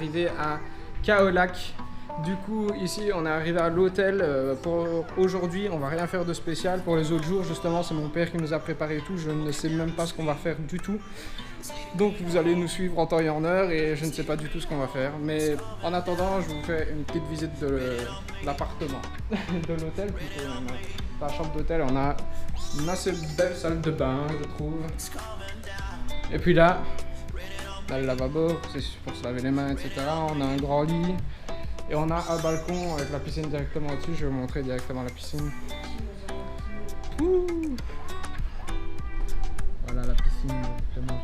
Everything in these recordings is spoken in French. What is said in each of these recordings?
arrivé à Kaolack. Du coup, ici, on est arrivé à l'hôtel. Pour aujourd'hui, on va rien faire de spécial. Pour les autres jours, justement, c'est mon père qui nous a préparé tout. Je ne sais même pas ce qu'on va faire du tout. Donc, vous allez nous suivre en temps et en heure et je ne sais pas du tout ce qu'on va faire. Mais en attendant, je vous fais une petite visite de l'appartement, de l'hôtel plutôt. La chambre d'hôtel, on a une assez belle salle de bain, je trouve. Et puis là, on a le lavabo, c'est pour se laver les mains, etc. On a un grand lit. Et on a un balcon avec la piscine directement au-dessus. Je vais vous montrer directement la piscine. Ouh. Voilà la piscine directement.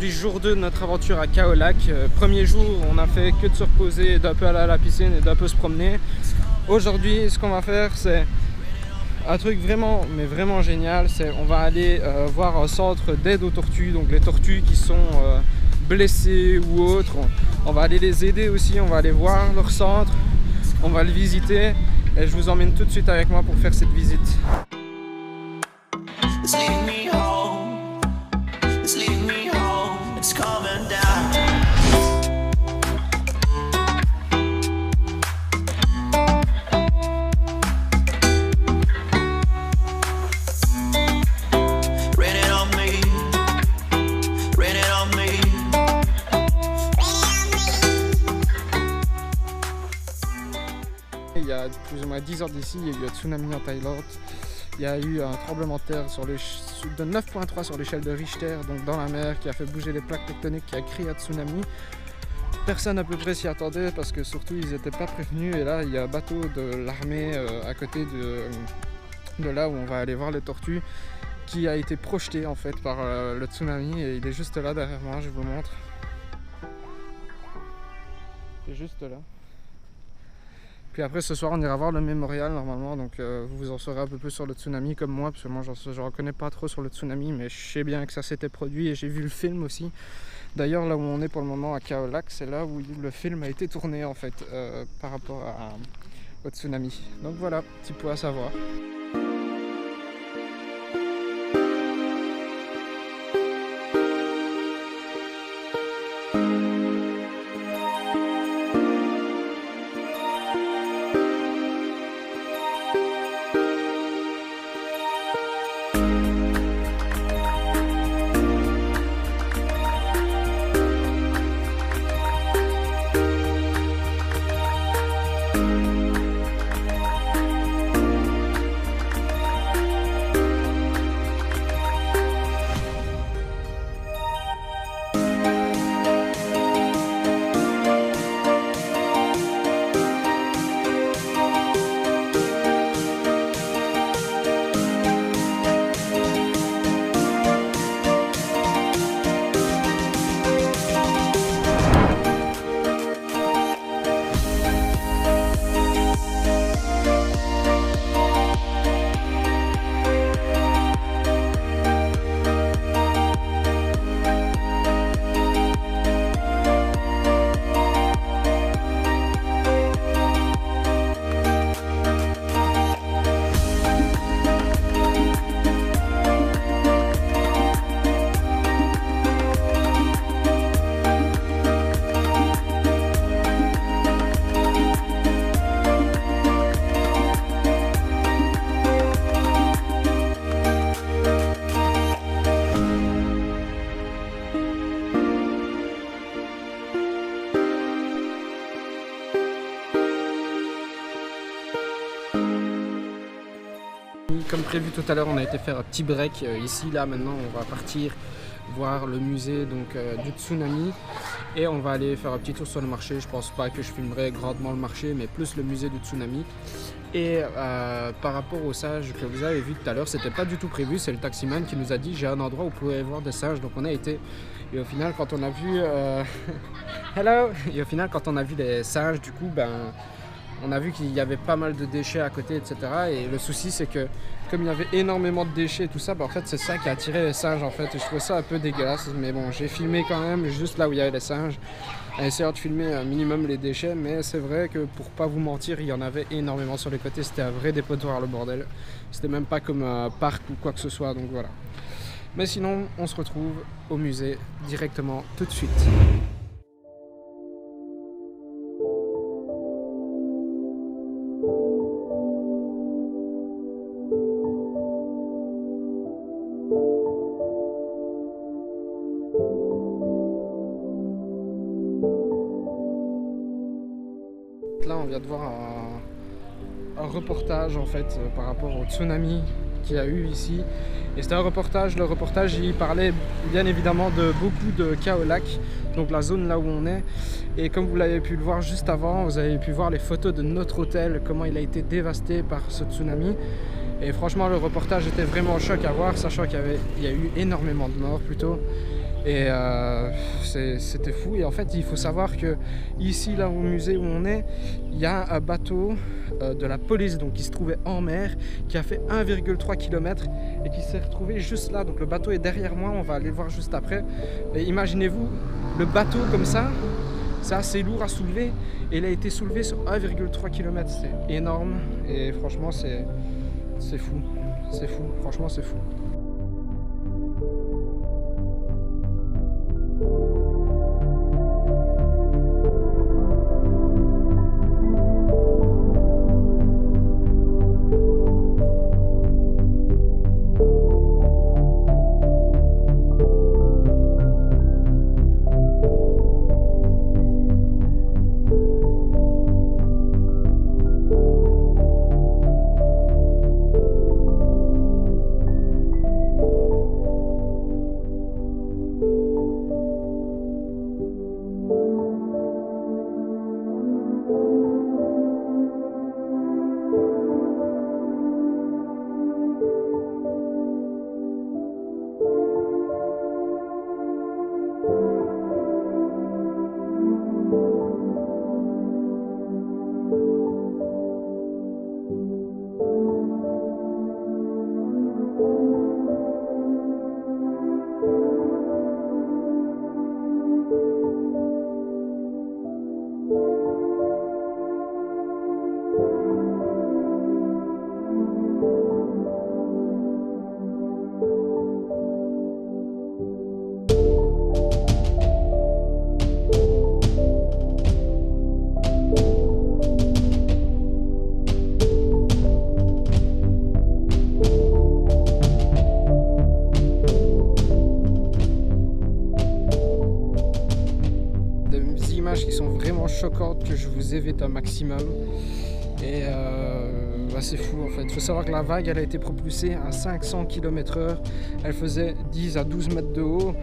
Jour 2 de notre aventure à Kaolack. Premier jour, on a fait que de se reposer, d'un peu aller à la piscine et d'un peu se promener. Aujourd'hui, ce qu'on va faire, c'est un truc vraiment, mais vraiment génial. C'est on va aller voir un centre d'aide aux tortues, donc les tortues qui sont blessées ou autres. On va aller les aider aussi, on va aller voir leur centre, on va le visiter et je vous emmène tout de suite avec moi pour faire cette visite. Il y a plus ou moins 10 ans d'ici, il y a eu un tsunami en Thaïlande. Il y a eu un tremblement de terre de 9,3 sur l'échelle de Richter, donc dans la mer, qui a fait bouger les plaques tectoniques, qui a créé un tsunami. Personne à peu près s'y attendait parce que surtout ils n'étaient pas prévenus. Et là, il y a un bateau de l'armée à côté de là où on va aller voir les tortues, qui a été projeté en fait par le tsunami. Et il est juste là derrière moi, je vous montre. Il est juste là. Puis après ce soir on ira voir le mémorial normalement, donc vous en saurez un peu plus sur le tsunami comme moi, parce que moi je ne reconnais pas trop sur le tsunami, mais je sais bien que ça s'était produit et j'ai vu le film aussi. D'ailleurs là où on est pour le moment à Kaolack, c'est là où le film a été tourné en fait par rapport au tsunami. Donc voilà, petit point à savoir. Comme prévu tout à l'heure, on a été faire un petit break ici, là maintenant on va partir voir le musée donc, du tsunami et on va aller faire un petit tour sur le marché. Je pense pas que je filmerai grandement le marché mais plus le musée du tsunami Et par rapport aux singes que vous avez vu tout à l'heure, c'était pas du tout prévu, c'est le taximan qui nous a dit j'ai un endroit où vous pouvez voir des singes, donc on a été. Et au final quand on a vu hello. Et au final quand on a vu les singes, du coup on a vu qu'il y avait pas mal de déchets à côté, etc. Et le souci c'est que comme il y avait énormément de déchets et tout ça, en fait c'est ça qui a attiré les singes en fait. Et je trouvais ça un peu dégueulasse, mais bon, j'ai filmé quand même juste là où il y avait les singes, en essayant de filmer un minimum les déchets. Mais c'est vrai que pour pas vous mentir, il y en avait énormément sur les côtés, c'était un vrai dépotoir le bordel. C'était même pas comme un parc ou quoi que ce soit, donc voilà. Mais sinon, on se retrouve au musée directement tout de suite. Là, on vient de voir un reportage en fait par rapport au tsunami qu'il y a eu ici. Et c'était un reportage, le reportage il parlait bien évidemment de beaucoup de cas au lac, donc la zone là où on est. Et comme vous l'avez pu le voir juste avant, vous avez pu voir les photos de notre hôtel, comment il a été dévasté par ce tsunami. Et franchement le reportage était vraiment choc à voir, sachant qu'il y a eu énormément de morts plutôt. Et c'était fou. Et en fait il faut savoir que ici là au musée où on est, il y a un bateau de la police donc, qui se trouvait en mer, qui a fait 1,3 km et qui s'est retrouvé juste là. Donc le bateau est derrière moi, on va aller le voir juste après. Mais imaginez-vous le bateau comme ça, c'est assez lourd à soulever et il a été soulevé sur 1,3 km. C'est énorme et franchement c'est fou. C'est fou, franchement c'est fou. Qui sont vraiment choquantes que je vous évite un maximum. Et c'est fou en fait. Il faut savoir que la vague elle a été propulsée à 500 km/h. Elle faisait 10 à 12 mètres de haut.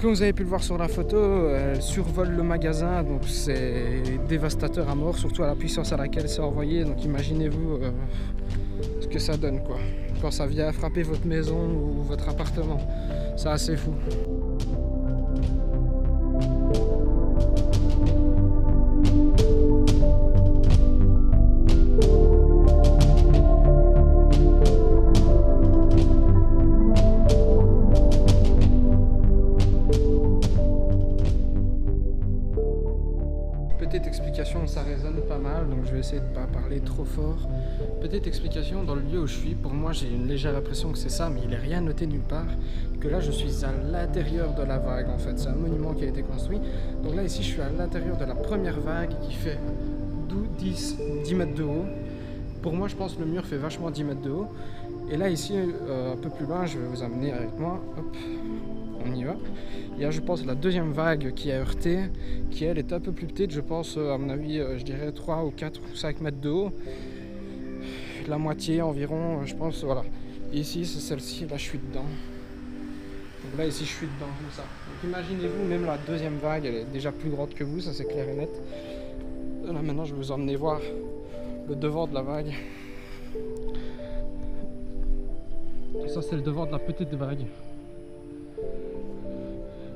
Comme vous avez pu le voir sur la photo, elle survole le magasin, donc c'est dévastateur à mort, surtout à la puissance à laquelle c'est envoyé. Donc imaginez-vous ce que ça donne quoi. Quand ça vient frapper votre maison ou votre appartement. C'est assez fou. Petite explication, ça résonne pas mal, donc je vais essayer de ne pas parler trop fort. Petite explication, dans le lieu où je suis, pour moi j'ai une légère impression que c'est ça, mais il n'est rien noté nulle part, que là je suis à l'intérieur de la vague en fait, c'est un monument qui a été construit. Donc là ici je suis à l'intérieur de la première vague qui fait 10 mètres de haut. Pour moi je pense que le mur fait vachement 10 mètres de haut. Et là ici, un peu plus loin, je vais vous amener avec moi, hop, on y va. Il y a je pense la deuxième vague qui a heurté, qui elle est un peu plus petite, je pense à mon avis je dirais 3 ou 4 ou 5 mètres de haut. La moitié environ je pense, voilà. Et ici c'est celle-ci, là je suis dedans. Donc là ici je suis dedans comme ça. Donc imaginez-vous, même la deuxième vague elle est déjà plus grande que vous, ça c'est clair et net. Là maintenant je vais vous emmener voir le devant de la vague. Et ça c'est le devant de la petite vague.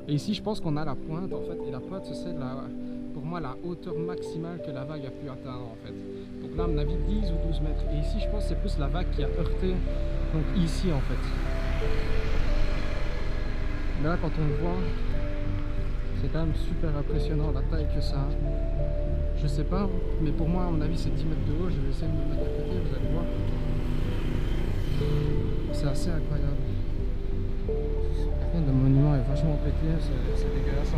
Et ici je pense qu'on a la pointe en fait, et la pointe c'est pour moi la hauteur maximale que la vague a pu atteindre en fait. Donc là à mon avis 10 ou 12 mètres. Et ici je pense que c'est plus la vague qui a heurté, donc ici en fait. Mais là quand on le voit, c'est quand même super impressionnant la taille que ça a. Je sais pas, mais pour moi à mon avis c'est 10 mètres de haut. Je vais essayer de me mettre à côté, vous allez voir. C'est assez incroyable. Le monument est vachement pété, c'est dégueulasse un peu.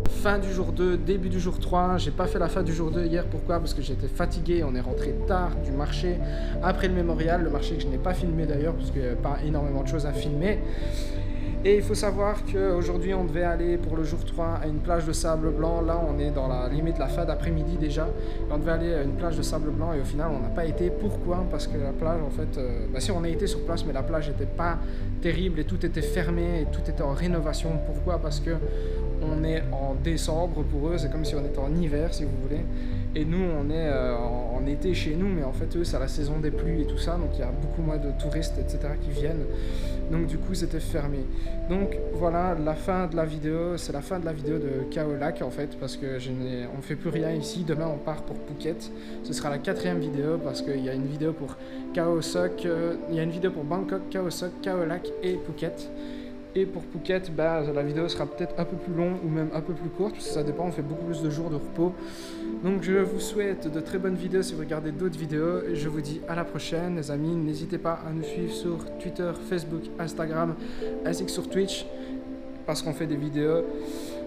Fin du jour 2, début du jour 3, j'ai pas fait la fin du jour 2 hier, pourquoi? Parce que j'étais fatigué, on est rentré tard du marché après le mémorial, le marché que je n'ai pas filmé d'ailleurs, parce qu'il n'y avait pas énormément de choses à filmer. Et il faut savoir qu'aujourd'hui on devait aller pour le jour 3 à une plage de sable blanc. Là on est dans la limite de la fin d'après-midi déjà. Et on devait aller à une plage de sable blanc et au final on n'a pas été. Pourquoi? Parce que la plage en fait, si on a été sur place mais la plage n'était pas terrible et tout était fermé et tout était en rénovation. Pourquoi? Parce que on est en décembre pour eux, c'est comme si on était en hiver si vous voulez. Et nous on est en été chez nous, mais en fait eux c'est la saison des pluies et tout ça, donc il y a beaucoup moins de touristes etc. qui viennent. Donc du coup c'était fermé. Donc voilà la fin de la vidéo, c'est la fin de la vidéo de Khao-Lak en fait, parce que on ne fait plus rien ici. Demain on part pour Phuket, ce sera la 4e vidéo parce qu'il y a une vidéo pour Khao Sok, il y a une vidéo pour Bangkok, Khao Sok, Khao-Lak et Phuket. Et pour Phuket, bah, la vidéo sera peut-être un peu plus longue ou même un peu plus courte, parce que ça dépend, on fait beaucoup plus de jours de repos. Donc je vous souhaite de très bonnes vidéos si vous regardez d'autres vidéos. Et je vous dis à la prochaine les amis, n'hésitez pas à nous suivre sur Twitter, Facebook, Instagram, ainsi que sur Twitch, parce qu'on fait des vidéos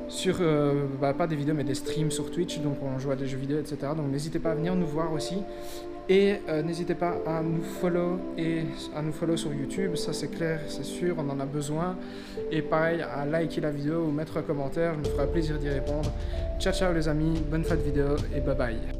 sur, pas des vidéos mais des streams sur Twitch, donc on joue à des jeux vidéo etc. Donc n'hésitez pas à venir nous voir aussi. Et n'hésitez pas à nous follow sur YouTube, ça c'est clair, c'est sûr, on en a besoin. Et pareil, à liker la vidéo ou mettre un commentaire, je me ferai plaisir d'y répondre. Ciao ciao les amis, bonne fin de vidéo et bye bye.